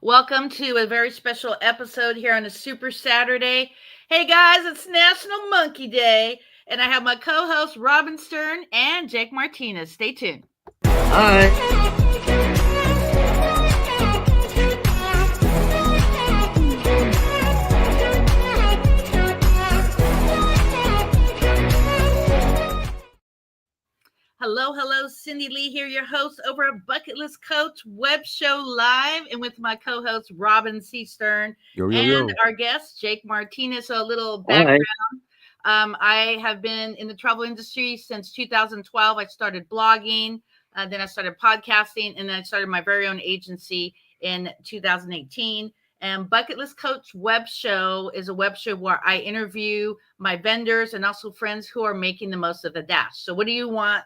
Welcome to a very special episode here on a Super Saturday. Hey guys, it's National Monkey Day, and I have my co hosts Robin Stern and Jake Martinez. Stay tuned. Hi. Hello, Cindy Lee here, your host over at Bucket List Coach Web Show Live, and with my co-host Robin C. Stern and our guest Jake Martinez. So a little background. I have been in the travel industry since 2012. I started blogging, then I started podcasting, and then I started my very own agency in 2018. And Bucket List Coach Web Show is a web show where I interview my vendors and also friends who are making the most of the dash. So what do you want?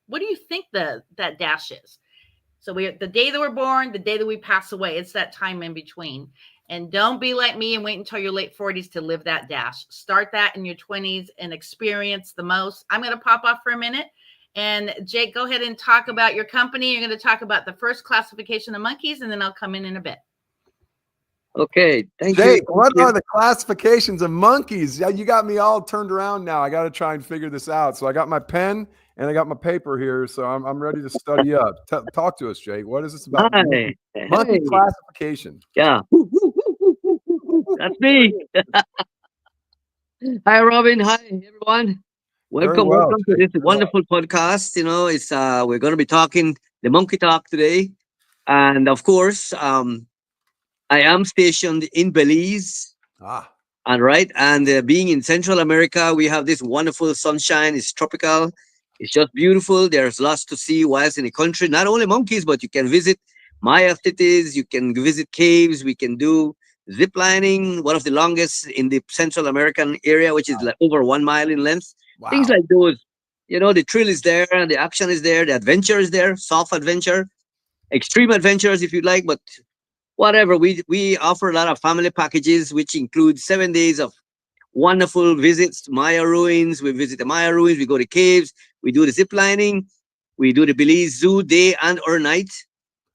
What do you think that dash is? So the day that we're born, the day that we pass away, it's that time in between. And don't be like me and wait until your late 40s to live that dash. Start that in your 20s and experience the most. I'm going to pop off for a minute. And Jake, go ahead and talk about your company. You're going to talk about the first classification of monkeys, and then I'll come in a bit. Okay, thank Jake, you. what are the classifications of monkeys? Yeah, you got me all turned around now. I got to try and figure this out. So I got my pen and I got my paper here, so I'm ready to study up. Talk to us, Jake. What is this about? Hi. Monkey classification. Yeah. That's me. Hi, Robin. Hi, everyone. Welcome to this wonderful podcast. You know, it's we're going to be talking the monkey talk today, and of course, I am stationed in Belize. And being in Central America, we have this wonderful sunshine. It's tropical. It's just beautiful. There's lots to see whilst in the country. Not only monkeys, but you can visit Maya cities. You can visit caves. We can do zip lining, one of the longest in the Central American area, which is like over 1 mile in length. Wow. Things like those. You know, the thrill is there, and the action is there, the adventure is there, soft adventure, extreme adventures if you like, but whatever. We offer a lot of family packages, which include 7 days of wonderful visits to Maya ruins. We visit the Maya ruins. We go to caves. We do the zip lining. We do the Belize Zoo day and or night.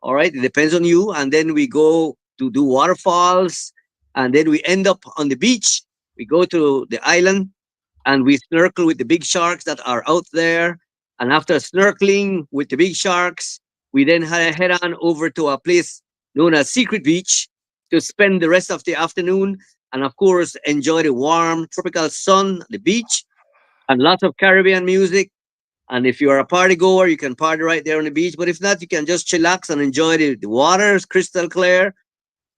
All right, it depends on you. And then we go to do waterfalls, and then we end up on the beach. We go to the island, and we snorkel with the big sharks that are out there. And after snorkeling with the big sharks, we then head on over to a place known as Secret Beach to spend the rest of the afternoon and, of course, enjoy the warm tropical sun, the beach, and lots of Caribbean music. And if you are a party goer, you can party right there on the beach. But if not, you can just chillax and enjoy the water. It's crystal clear,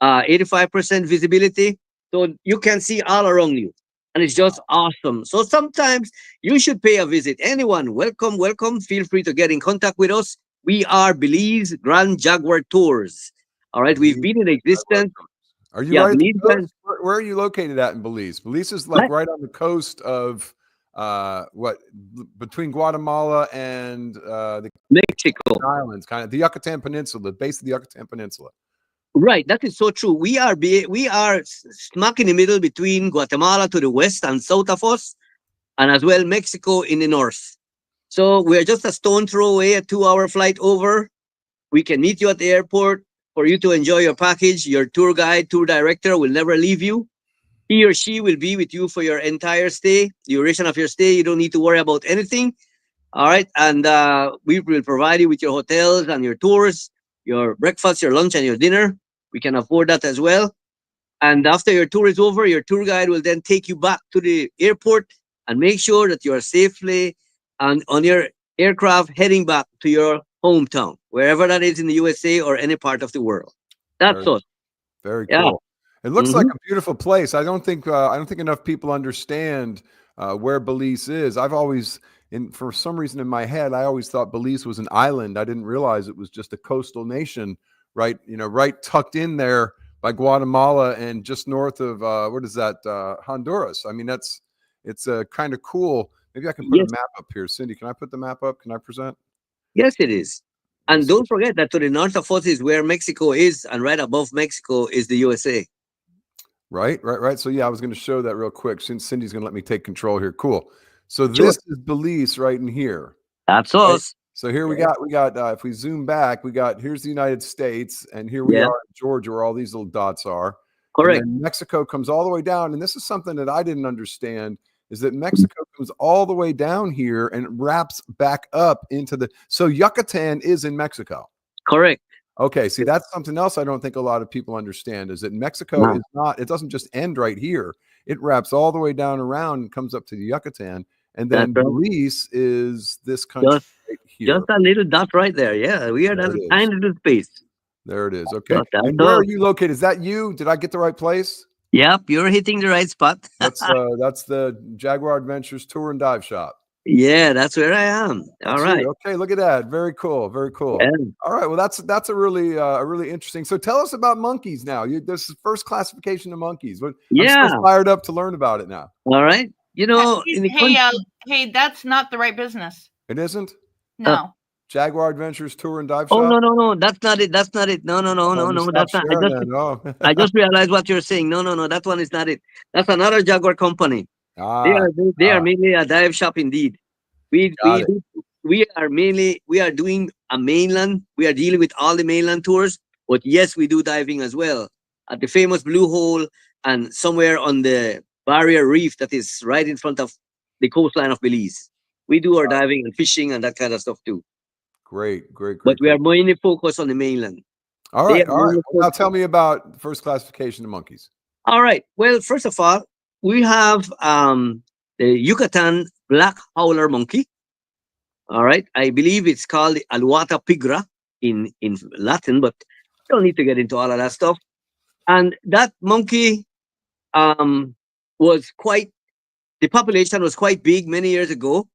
85% visibility. So you can see all around you. And it's just awesome. So sometimes you should pay a visit. Anyone, welcome. Feel free to get in contact with us. We are Belize Grand Jaguar Tours. All right, we've been in existence. Are you right? Where are you located at in Belize? Belize is like right on the coast of between Guatemala and the Mexico islands, kind of the Yucatan Peninsula, the base of the Yucatan Peninsula. Right, that is so true. We are smack in the middle between Guatemala to the west and south of us, and as well Mexico in the north. So we're just a stone throw away, a 2-hour flight over. We can meet you at the airport for you to enjoy your package. Your tour guide, tour director will never leave you. He or she will be with you for your entire stay, the duration of your stay. You don't need to worry about anything. All right. And we will provide you with your hotels and your tours, your breakfast, your lunch, and your dinner. We can afford that as well. And after your tour is over, your tour guide will then take you back to the airport and make sure that you are safely on your aircraft heading back to your hometown, wherever that is in the USA or any part of the world. That's us. Very cool. It looks like a beautiful place. I don't think enough people understand where Belize is. I've always, for some reason in my head, I always thought Belize was an island. I didn't realize it was just a coastal nation, right tucked in there by Guatemala and just north of Honduras. I mean, it's kind of cool. Maybe I can put a map up here. Cindy, can I put the map up? Can I present? Yes, it is. And don't forget that to the north of us is where Mexico is, and right above Mexico is the USA. Right. So yeah, I was going to show that real quick. Cindy's going to let me take control here. Cool. So this is Belize right in here. That's us. So here we got if we zoom back, here's the United States, and here we Yeah, are in Georgia, where all these little dots are. And correct, then Mexico comes all the way down. And this is something that I didn't understand, is that Mexico comes all the way down here and wraps back up into so Yucatan is in Mexico. correct. Okay, see, that's something else I don't think a lot of people understand, is that Mexico No, is not, it doesn't just end right here. It wraps all the way down around and comes up to the Yucatan. And that's then right. Belize is this country Just right just here. a little dot right there. Yeah, we are There that it is. tiny little space. There it is. Okay. So that's And where all. are you located? Is that you? Did I get the right place? Yep, you're hitting the right spot. That's the Jaguar Adventures Tour and Dive Shop. Yeah, that's where I am. All That's right. you. Okay, look at that. Very cool. Very cool. Yeah. All right. Well, that's a really interesting. So tell us about monkeys now. This is first classification of monkeys. I'm Yeah. so fired up to learn about it now. All right. You know, in the Hey, country, hey, that's not the right business. It isn't? No. Jaguar Adventures Tour and Dive oh Shop? no, that's not it. That's not it. No, You stop that's not. sharing then. Oh. I just realized what you're saying. No, that one is not it. That's another Jaguar company. They are mainly a dive shop indeed. We Got we it. do, we are doing a mainland. We are dealing with all the mainland tours, but yes, we do diving as well at the famous Blue Hole and somewhere on the barrier reef that is right in front of the coastline of Belize. We do our diving and fishing and that kind of stuff too. Great. But we are mainly focused on the mainland. All They right. are All right. mainly Well, now focused- tell me about first classification of monkeys. All right. Well, first of all, we have the Yucatan black howler monkey. All right. I believe it's called the Aluata pigra in Latin, but don't need to get into all of that stuff. And that monkey was the population was quite big many years ago.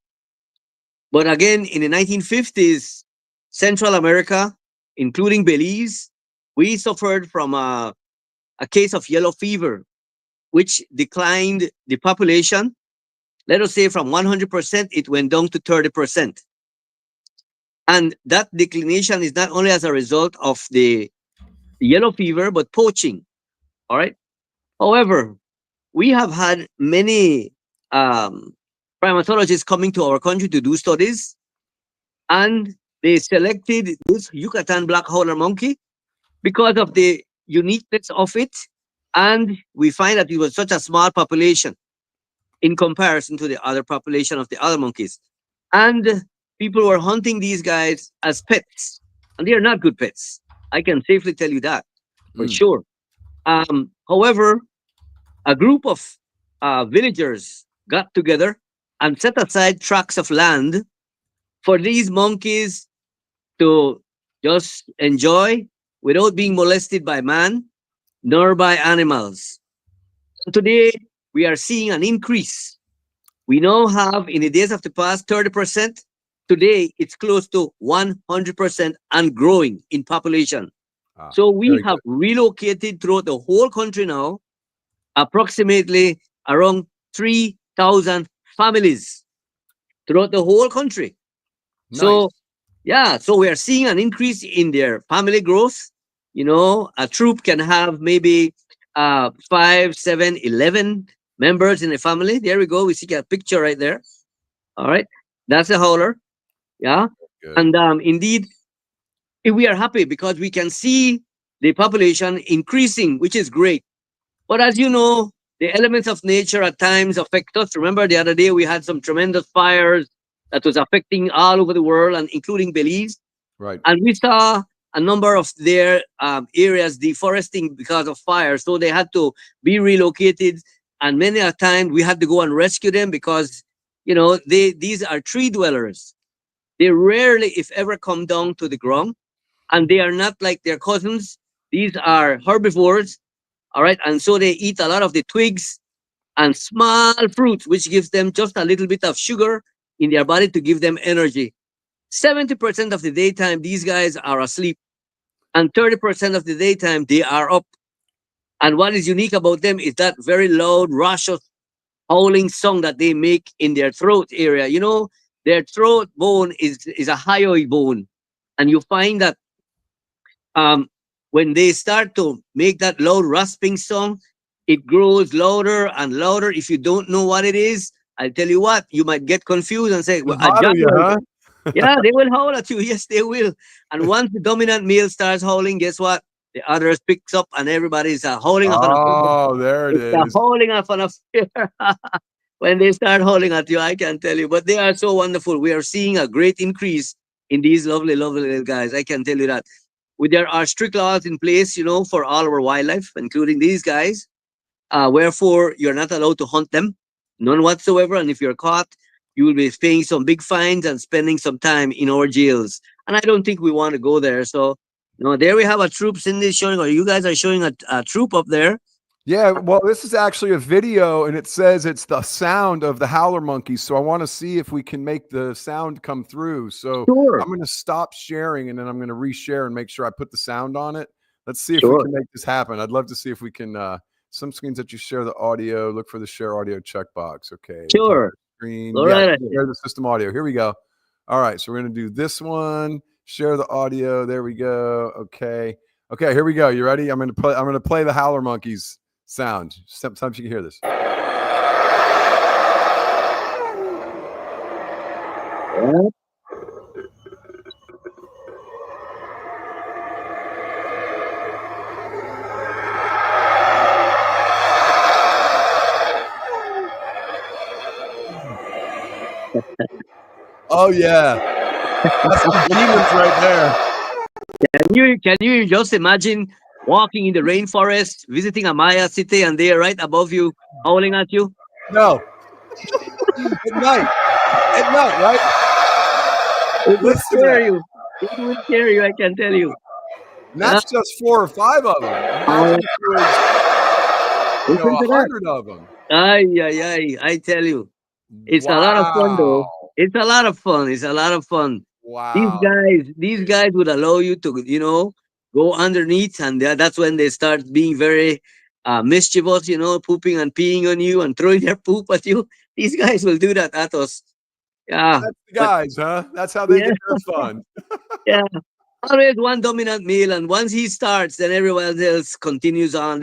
But again, in the 1950s, Central America, including Belize, we suffered from a case of yellow fever, which declined the population. Let us say from 100%, it went down to 30%. And that declination is not only as a result of the yellow fever, but poaching. All right. However, we have had many primatologists coming to our country to do studies, and they selected this Yucatan black howler monkey because of the uniqueness of it. And we find that it was such a small population in comparison to the other population of the other monkeys. And people were hunting these guys as pets, and they are not good pets. I can safely tell you that for sure. However, a group of villagers got together and set aside tracts of land for these monkeys to just enjoy without being molested by man nor by animals. Today, we are seeing an increase. We now have, in the days of the past, 30%. Today, it's close to 100% and growing in population. So we have relocated throughout the whole country now, approximately around 3,000 families throughout the whole country. Nice. So, yeah, so we are seeing an increase in their family growth. You know, a troop can have maybe 5, 7, 11 members in a family. There we go. We see a picture right there. All right. That's a howler. Yeah. Good. And indeed, we are happy because we can see the population increasing, which is great. But as you know, the elements of nature at times affect us. Remember the other day we had some tremendous fires that was affecting all over the world, and including Belize. Right. And we saw a number of their areas deforesting because of fire. So they had to be relocated. And many a time we had to go and rescue them because, you know, these are tree dwellers. They rarely, if ever, come down to the ground. And they are not like their cousins. These are herbivores. All right. And so they eat a lot of the twigs and small fruits, which gives them just a little bit of sugar in their body to give them energy. 70% of the daytime, these guys are asleep. And 30% of the daytime, they are up. And what is unique about them is that very loud, raucous, howling song that they make in their throat area. You know, their throat bone is a hyoid bone. And you find that when they start to make that loud rasping song, it grows louder and louder. If you don't know what it is, I'll tell you what, you might get confused and say, well, a Nevada, jaguar, huh? Yeah, they will howl at you. Yes, they will. And once the dominant male starts howling, guess what? The others picks up and everybody's howling off on a Oh, there it it's a is. howling off on a fear. When they start howling at you, I can tell you. But they are so wonderful. We are seeing a great increase in these lovely, lovely little guys. I can tell you that. There are strict laws in place, for all our wildlife, including these guys. Wherefore, you're not allowed to hunt them, none whatsoever. And if you're caught, you will be paying some big fines and spending some time in our jails. And I don't think we want to go there. So, there we have a troop. Cindy showing, or you guys are showing a troop up there. Yeah, well, this is actually a video, and it says it's the sound of the howler monkeys. So I want to see if we can make the sound come through. So Sure, I'm going to stop sharing, and then I'm going to reshare and make sure I put the sound on it. Let's see if we sure, can make this happen. I'd love to see if we can. Some screens that you share the audio. Look for the share audio checkbox. Okay, top sure. screen. All Yeah, right. ahead. share the system audio. Here we go. All right, so we're going to do this one. Share the audio. There we go. Okay, here we go. You ready? I'm going to play the howler monkeys sound. Sometimes you can hear this. Yeah. Oh yeah, that's the demons right there. Can you just imagine walking in the rainforest, visiting a Maya city, and they're right above you, howling at you? No, at night, right? It would Listen to scare that. you. It would scare you, I can tell you. And that's just 4 or 5 of them. Imagine if it was, Listen to that. 100 of them. Ay, ay, ay. I tell you. It's a lot of fun, though. Wow. It's a lot of fun. It's a lot of fun. These Wow. guys, these guys would allow you to, go underneath, and that's when they start being very mischievous, pooping and peeing on you and throwing their poop at you. These guys will do that at us. Yeah, That's the but guys, huh? That's how they yeah, get their fun. yeah. Always one dominant male, and once he starts, then everyone else continues on.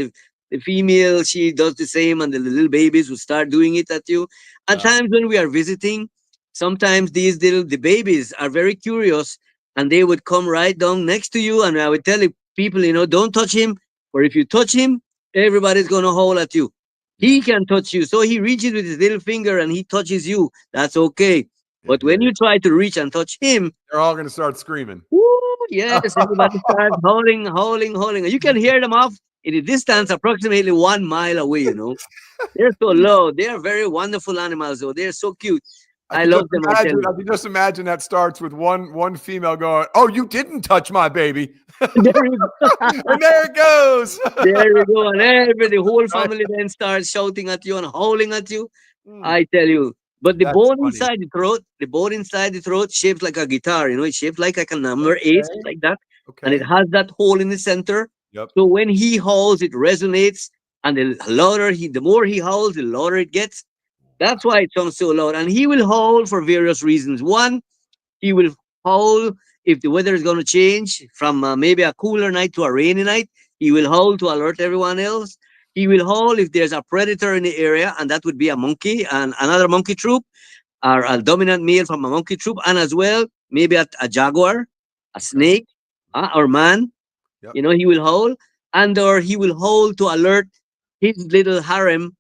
The female, she does the same, and the little babies will start doing it at you. At Yeah. times when we are visiting, sometimes the babies are very curious, and they would come right down next to you, and I would tell people, don't touch him, or if you touch him, everybody's gonna howl at you. Yeah. He can touch you, so he reaches with his little finger and he touches you. That's okay. It But when did. you try to reach and touch him, They're all going to start screaming. woo, yes, everybody starts howling, howling, howling. You can hear them off in a distance approximately 1 mile away, They're so low. They are very wonderful animals, though. They're so cute. I I can love just them, I tell imagine. you. I can just imagine that starts with one female going, "Oh, you didn't touch my baby," There you go. and there it goes. There you go. And the whole Right? family then starts shouting at you and howling at you. Mm, I tell you. But the that's bone funny. inside the throat shaped like a guitar, it's shaped like a number 8, Okay. like that. And it Okay. has that hole in the center. Yep. So when he howls, it resonates. And the more he howls, the louder it gets. That's why it sounds so loud. And he will howl for various reasons. One, he will howl if the weather is going to change from maybe a cooler night to a rainy night. He will howl to alert everyone else. He will howl if there's a predator in the area, and that would be a monkey and another monkey troop, or a dominant male from a monkey troop, and as well maybe a jaguar, a Okay. snake, or man. Yep. He will howl, and or he will howl to alert his little harem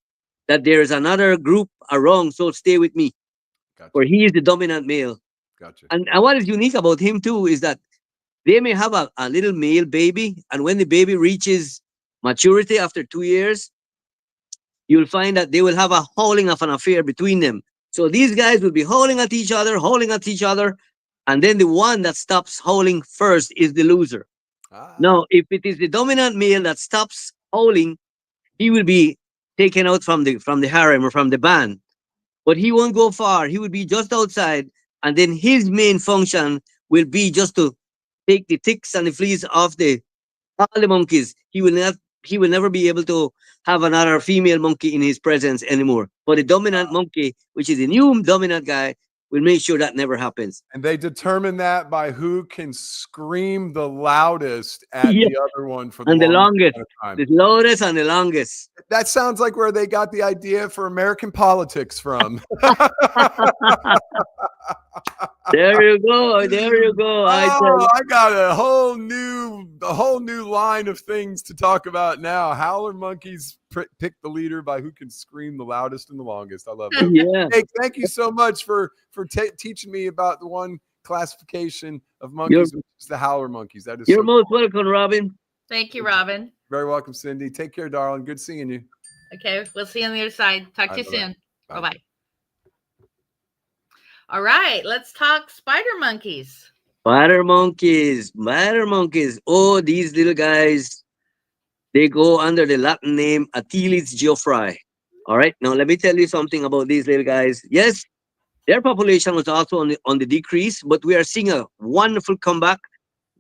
that there is another group around. So stay with me, Gotcha. or he is the dominant male. Gotcha. And what is unique about him too is that they may have a little male baby, and when the baby reaches maturity after 2 years, you'll find that they will have a howling of an affair between them. So these guys will be howling at each other, and then the one that stops howling first is the loser. Ah. Now, if it is the dominant male that stops howling, he will be taken out from the harem or from the band. But he won't go far. He will be just outside, and then his main function will be just to take the ticks and the fleas off all the monkeys. He will never be able to have another female monkey in his presence anymore. But the dominant monkey, which is the new dominant guy, will make sure that never happens. And they determine that by who can scream the loudest at Yeah. the other one for the And the longest longest, amount of time. the loudest and the longest. That sounds like where they got the idea for American politics from. There you go. There you go. I got a whole new line of things to talk about now. Howler monkeys pick the leader by who can scream the loudest and the longest. I love it. Yeah. Hey, thank you so much for teaching me about the one classification of monkeys, which is the howler monkeys. That is you're most welcome, Robin. Thank you, Robin. Very welcome, Cindy. Take care, darling. Good seeing you. Okay, we'll see you on the other side. Talk to you soon. Bye. Bye-bye. All right, let's talk spider monkeys. Spider monkeys. Oh, these little guys, they go under the Latin name Ateles geoffroy. All right, now let me tell you something about these little guys. Yes, their population was also on the decrease, but we are seeing a wonderful comeback.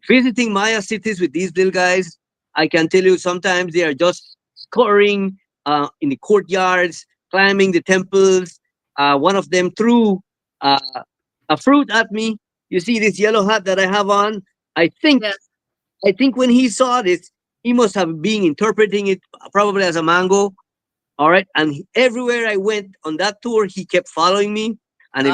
Visiting Maya cities with these little guys, I can tell you sometimes they are just scurrying in the courtyards, climbing the temples. One of them threw a fruit at me. You see this yellow hat that I have on? I think when he saw this, he must have been interpreting it probably as a mango. All right. And everywhere I went on that tour, he kept following me. And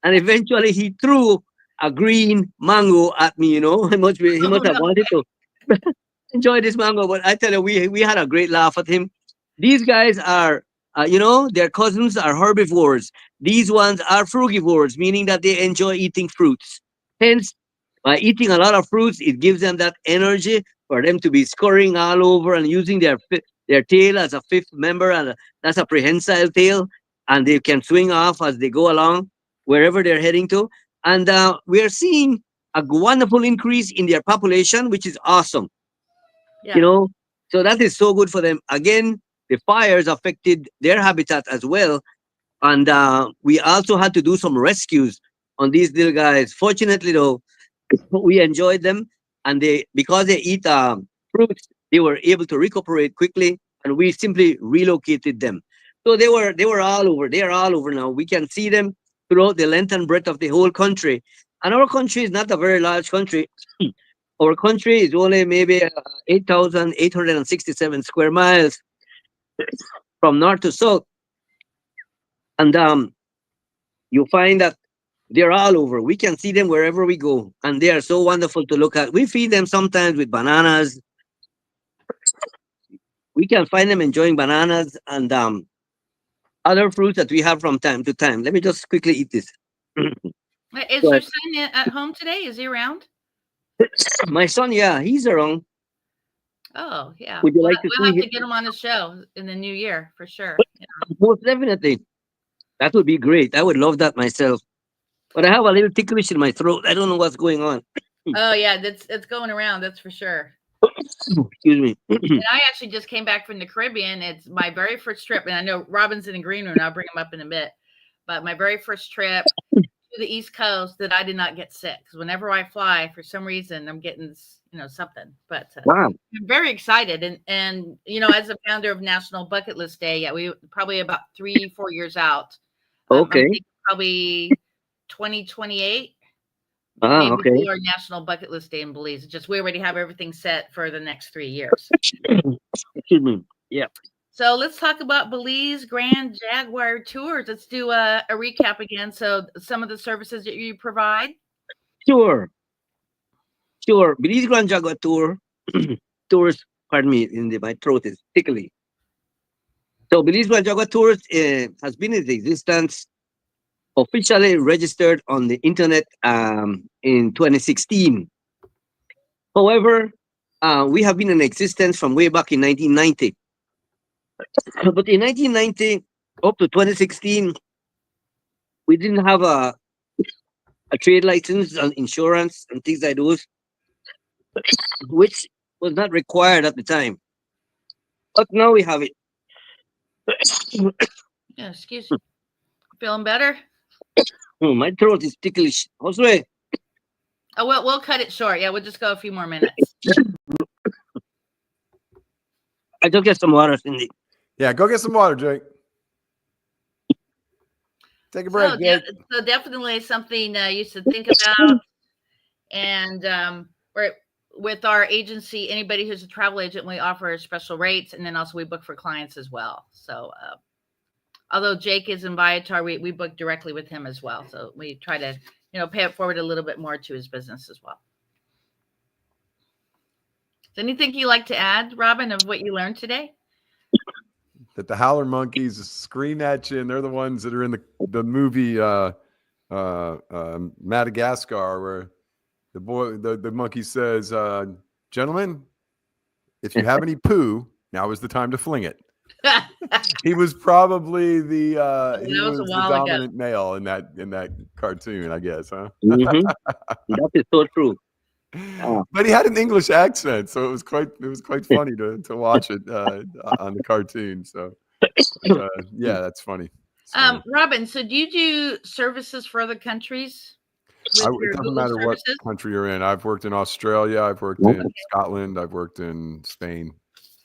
eventually he threw a green mango at me, he must have wanted to enjoy this mango. But I tell you, we had a great laugh at him. These guys are, their cousins are herbivores. These ones are frugivores, meaning that they enjoy eating fruits. Hence, by eating a lot of fruits, it gives them that energy for them to be scurrying all over and using their tail as a fifth member, and that's a prehensile tail, and they can swing off as they go along wherever they're heading to. And we are seeing a wonderful increase in their population, which is awesome. Yeah. So that is so good for them. Again, the fires affected their habitat as well, and we also had to do some rescues on these little guys. Fortunately, though, we enjoyed them, and because they eat fruits, they were able to recuperate quickly, and we simply relocated them. So they were all over. They are all over now. We can see them throughout the length and breadth of the whole country. And our country is not a very large country. Our country is only maybe 8,867 square miles from north to south. And you find that they're all over. We can see them wherever we go. And they are so wonderful to look at. We feed them sometimes with bananas. We can find them enjoying bananas and other fruits that we have from time to time. Let me just quickly eat this. Is your son at home today? Is he around? My son, yeah, he's around. Oh, yeah. Would you like to we'll have see to get him on the show in the new year for sure. Most definitely. That would be great. I would love that myself. But I have a little ticklish in my throat. I don't know what's going on. Oh, yeah, it's going around. That's for sure. Excuse me. And I actually just came back from the Caribbean. It's my very first trip, and I know Robin's in the green room. I'll bring him up in a bit. But my very first trip to the East Coast that I did not get sick, because whenever I fly, for some reason, I'm getting something. But Wow. I'm very excited, and as the founder of National Bucket List Day, yeah, we probably about 3-4 years out. Okay. I'm probably 2028. Maybe Okay. do our National Bucket List Day in Belize. Just we already have everything set for the next 3 years. Excuse me. Yeah. So let's talk about Belize Grand Jaguar Tours. Let's do a recap again. So some of the services that you provide. Sure. Belize Grand Jaguar tours. Pardon me, my throat is tickly. So Belize Grand Jaguar Tours has been in existence, officially registered on the internet in 2016. However, we have been in existence from way back in 1990. But in 1990 up to 2016, we didn't have a trade license and insurance and things like those, which was not required at the time. But now we have it. Yeah, excuse me. Feeling better? Oh, my throat is ticklish. Josue. Oh, well, we'll cut it short. Yeah, we'll just go a few more minutes. I just get some water, Cindy. Yeah, go get some water, Jake. Take a break, Jake. So definitely something you should think about. And with our agency, anybody who's a travel agent, we offer special rates, and then also we book for clients as well. So although Jake is in Viator, we book directly with him as well. So we try to pay it forward a little bit more to his business as well. Is there anything you like to add, Robin, of what you learned today? That the howler monkeys scream at you, and they're the ones that are in the movie Madagascar, where the monkey says, "Gentlemen, if you have any poo, now is the time to fling it." He was probably the dominant male in that cartoon, I guess, huh? Mm-hmm. That is so true. But he had an English accent, so it was quite funny to watch it on the cartoon. So yeah, that's funny. Robin, so do you do services for other countries? It doesn't matter what country you're in. I've worked in Australia, I've worked in Scotland, I've worked in Spain.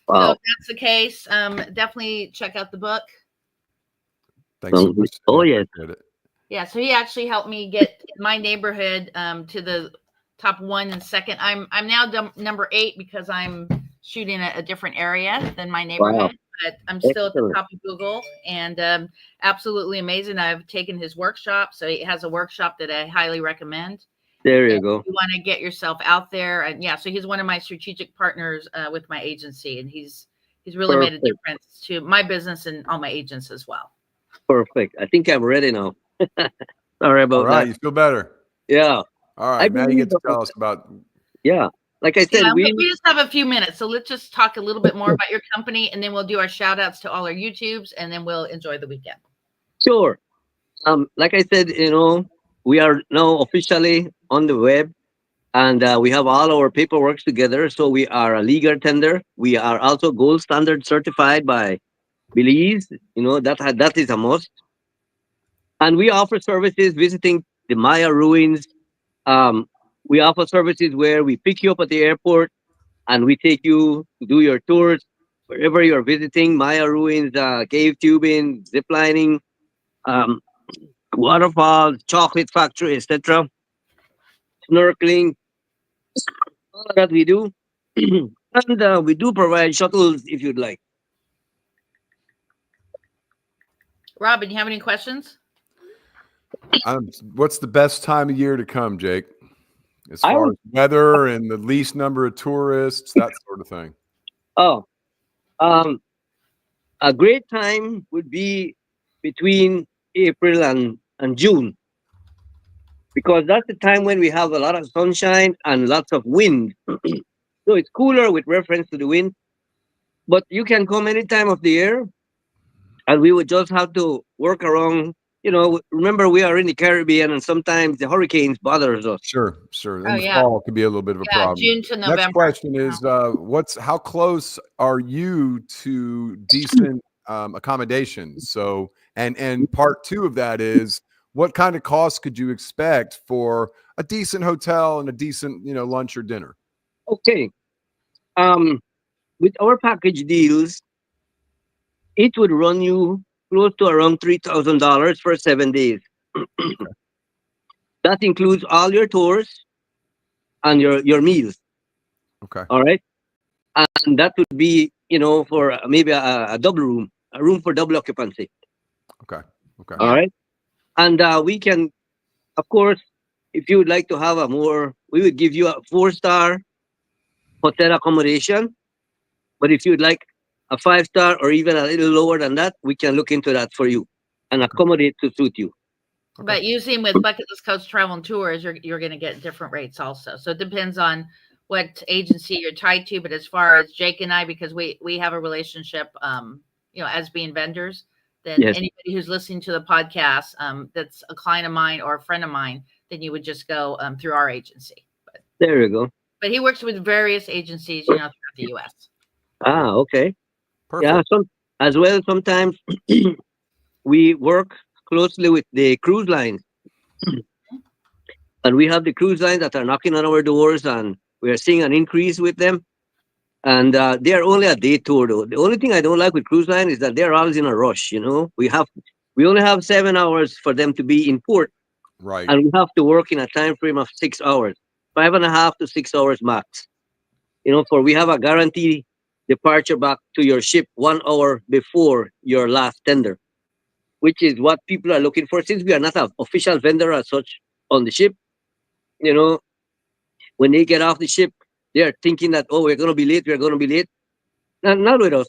Wow. So if that's the case, definitely check out the book. Thanks so much. Oh, yes. Yeah, so he actually helped me get my neighborhood to the top 1 and 2nd. I'm now number 8 because I'm shooting a different area than my neighborhood. Wow. But I'm still at the top of Google, and absolutely amazing. I've taken his workshop, so he has a workshop that I highly recommend. There you go. If you want to get yourself out there, and yeah, so he's one of my strategic partners with my agency, and he's really made a difference to my business and all my agents as well. Perfect. I think I'm ready now. Sorry about that. All right, you feel better? Yeah. All right, now you get to tell us about. Yeah. Like I said, we just have a few minutes, so let's just talk a little bit more about your company, and then we'll do our shout outs to all our YouTubes, and then we'll enjoy the weekend. Sure. Like I said, we are now officially on the web, and we have all our paperwork together. So we are a legal tender. We are also gold standard certified by Belize. That is a must. And we offer services visiting the Maya ruins. We offer services where we pick you up at the airport and we take you to do your tours wherever you're visiting, Maya ruins, cave tubing, zip lining, waterfalls, chocolate factory, etc. Snorkeling, all of that we do. And we do provide shuttles if you'd like. Robin, you have any questions? What's the best time of year to come, Jake? As far as weather and the least number of tourists, that sort of thing. Oh, a great time would be between April and June, because that's the time when we have a lot of sunshine and lots of wind. So it's cooler with reference to the wind, but you can come any time of the year, and we would just have to work around. Remember, we are in the Caribbean, and sometimes the hurricanes bother us. Sure. And the fall could be a little bit of a problem. June to November. Next question is, how close are you to decent accommodations? So, and part 2 of that is, what kind of costs could you expect for a decent hotel and a decent, lunch or dinner? Okay. With our package deals, it would run you close to around $3,000 for 7 days. That includes all your tours and your meals. Okay. All right. And that would be, for maybe a double room, a room for double occupancy. Okay. All right. And we can, of course, if you would like to have we would give you a 4-star hotel accommodation. But if you'd like a 5-star or even a little lower than that, we can look into that for you and accommodate to suit you. Okay. But usually with Bucket List Coach Travel and Tours, you're going to get different rates also. So it depends on what agency you're tied to. But as far as Jake and I, because we have a relationship, as being vendors, then anybody who's listening to the podcast that's a client of mine or a friend of mine, then you would just go through our agency. There you go. But he works with various agencies, throughout the U.S. Ah, okay. Perfect. Yeah, as well, sometimes we work closely with the cruise lines. And we have the cruise lines that are knocking on our doors, and we are seeing an increase with them. And they are only a day tour, though. The only thing I don't like with cruise line is that they're always in a rush. We only have 7 hours for them to be in port. Right. And we have to work in a time frame of 6 hours, 5.5 to 6 hours max. We have a guaranteed departure back to your ship 1 hour before your last tender, which is what people are looking for. Since we are not an official vendor as such, on the ship. You know, when they get off the ship, they are thinking that, oh, we're going to be late. We're going to be late. Not with us.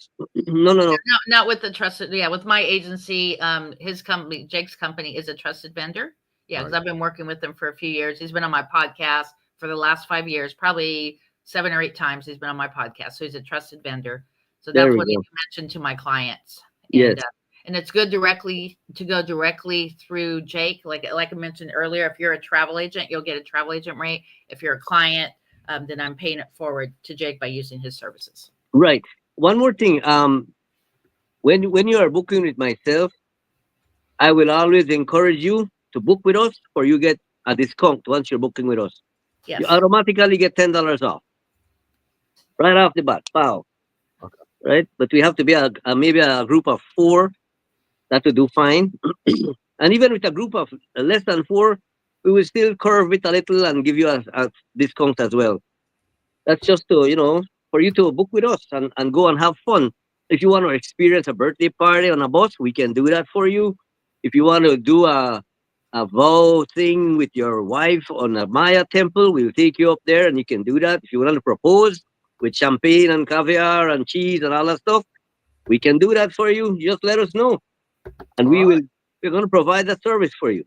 No. No, not with the trusted. Yeah, with my agency, his company, Jake's company, is a trusted vendor. Yeah, because I've been working with him for a few years. He's been on my podcast for the last 5 years, probably 7 or 8 times. He's been on my podcast, so he's a trusted vendor. So that's what he mentioned to my clients. Yes. And it's good to go directly through Jake. Like I mentioned earlier, if you're a travel agent, you'll get a travel agent rate. If you're a client, then I'm paying it forward to Jake by using his services. Right. One more thing. When you are booking with myself, I will always encourage you to book with us, or you get a discount once you're booking with us. Yes. You automatically get $10 off right off the bat. Wow. Okay. Right. But we have to be maybe a group of 4. That will do fine. And even with a group of less than 4, we will still curve it a little and give you a discount as well. That's just to, for you to book with us and go and have fun. If you want to experience a birthday party on a bus, we can do that for you. If you want to do a vow thing with your wife on a Maya temple, we'll take you up there and you can do that. If you want to propose with champagne and caviar and cheese and all that stuff, we can do that for you. Just let us know. And we're going to provide that service for you.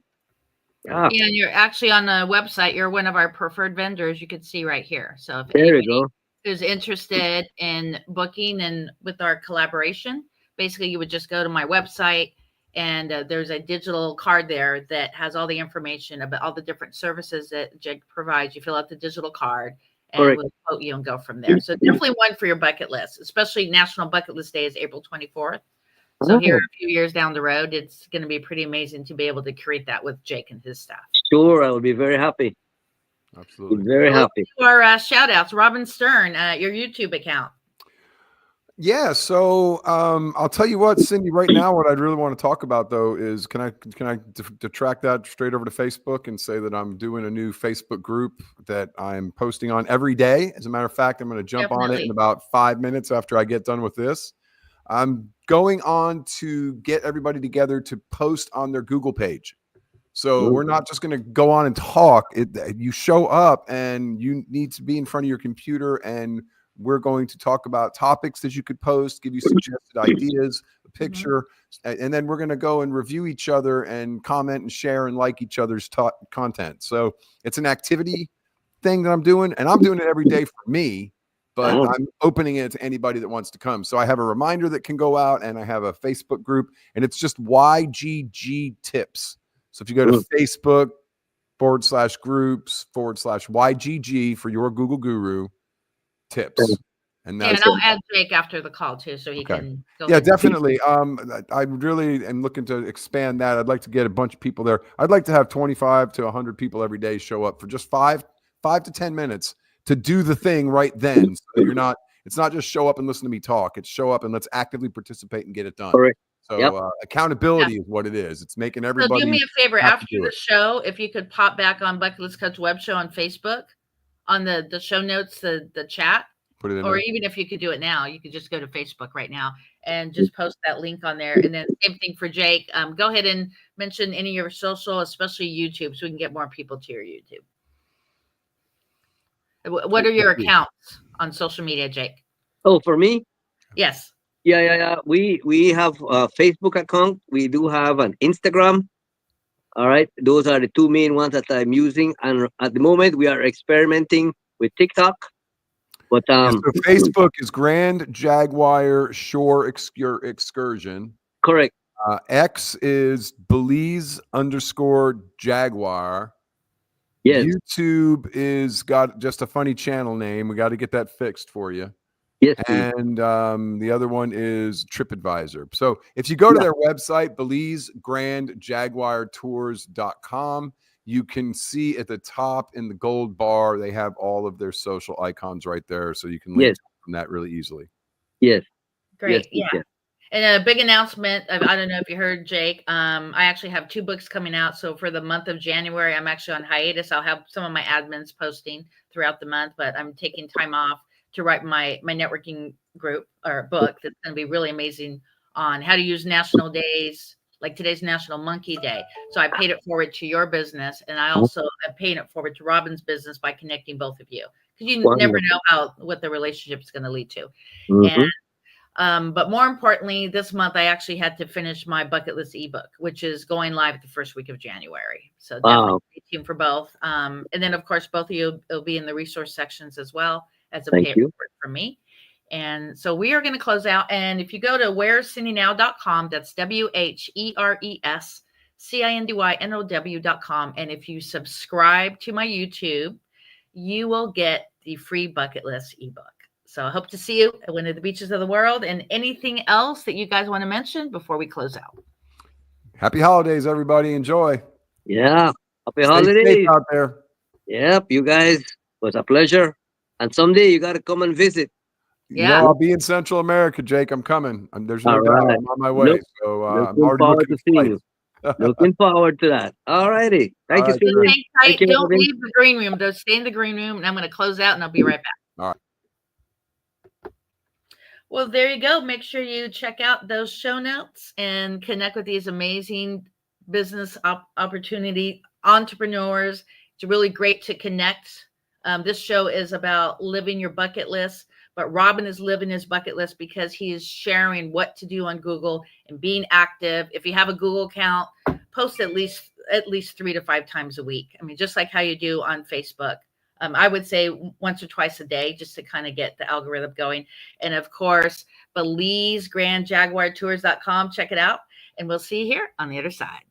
Yeah, and you're actually on the website. You're one of our preferred vendors. You can see right here. So if there anybody you go. Is interested in booking and with our collaboration, basically you would just go to my website and there's a digital card there that has all the information about all the different services that Jake provides. You fill out the digital card and we'll quote you and go from there. So definitely one for your bucket list, especially National Bucket List Day is April 24th. So here a few years down the road, it's going to be pretty amazing to be able to create that with Jake and his staff. Sure, I will be very happy. Absolutely. Very happy. Our shout outs, Robin Stern, your YouTube account. Yeah. So I'll tell you what, Cindy, right now, what I'd really want to talk about though is can I detract that straight over to Facebook and say that I'm doing a new Facebook group that I'm posting on every day. As a matter of fact, I'm going to jump on it in about 5 minutes after I get done with this. I'm going on to get everybody together to post on their Google page. So we're not just going to go on and talk. You show up and you need to be in front of your computer, and we're going to talk about topics that you could post, give you suggested ideas, a picture, and then we're going to go and review each other and comment and share and like each other's content. So it's an activity thing that I'm doing, and I'm doing it every day for me, but I'm opening it to anybody that wants to come. So I have a reminder that can go out, and I have a Facebook group, and it's just YGG Tips. So if you go to Facebook /groups/YGG for your Google Guru Tips. And I'll add Jake after the call too, so he can go. Yeah, definitely. I really am looking to expand that. I'd like to get a bunch of people there. I'd like to have 25 to 100 people every day show up for just 5 to 10 minutes to do the thing right then. So that it's not just show up and listen to me talk. It's show up and let's actively participate and get it done. Correct. So accountability is what it is. It's making everybody. So do me a favor, after the show, if you could pop back on Bucket List Coach Web Show on Facebook, on the show notes, the chat, put it in or there. even if you could do it now, you could just go to Facebook right now and just post that link on there. And then same thing for Jake. Go ahead and mention any of your social, especially YouTube, so we can get more people to your YouTube. What are your accounts on social media, Jake? Oh, for me? Yes. Yeah. We have a Facebook account. We do have an Instagram. All right. Those are the 2 main ones that I'm using. And at the moment, we are experimenting with TikTok. But so Facebook is Grand Jaguar Shore Excursion. Correct. X is Belize _Jaguar. Yes. YouTube is got just a funny channel name. We got to get that fixed for you. Yes. And the other one is TripAdvisor. So if you go to their website, Belize grandjaguartours.com, you can see at the top in the gold bar, they have all of their social icons right there. So you can link from that really easily. Yes. Great. Yes. Yeah. And a big announcement. I don't know if you heard, Jake. I actually have 2 books coming out. So for the month of January, I'm actually on hiatus. I'll have some of my admins posting throughout the month, but I'm taking time off to write my networking group or book that's going to be really amazing on how to use national days Like today's National Monkey Day. So I paid it forward to your business, and I also am paying it forward to Robin's business by connecting both of you, because you never know what the relationship is going to lead to. And but more importantly, this month I actually had to finish my bucket list ebook, which is going live the first week of January. So definitely stay tuned for both. And then of course both of you will be in the resource sections as well as a pay it forward from me. And so we are going to close out. And if you go to where'scindynow.com, that's WHERESCINDYNOW.com. And if you subscribe to my YouTube, you will get the free bucket list ebook. So I hope to see you at one of the beaches of the world. And anything else that you guys want to mention before we close out? Happy holidays, everybody. Enjoy. Yeah. Happy Stay holidays safe out there. Yep. You guys, it was a pleasure. And someday you got to come and visit. Yeah. I'll be in Central America, Jake. I'm coming. There's no doubt. I'm on my way. So I'm already looking to see you. Looking forward to that. All righty. Thank you, Cindy. Stay tight. Don't leave the green room. Don't stay in the green room. And I'm going to close out and I'll be right back. All right. Well, there you go. Make sure you check out those show notes and connect with these amazing business opportunity entrepreneurs. It's really great to connect. This show is about living your bucket list, but Robin is living his bucket list because he is sharing what to do on Google and being active. If you have a Google account, post at least 3 to 5 times a week. I mean, just like how you do on Facebook. I would say once or twice a day, just to kind of get the algorithm going. And of course, Belize, grandjaguartours.com. Check it out. And we'll see you here on the other side.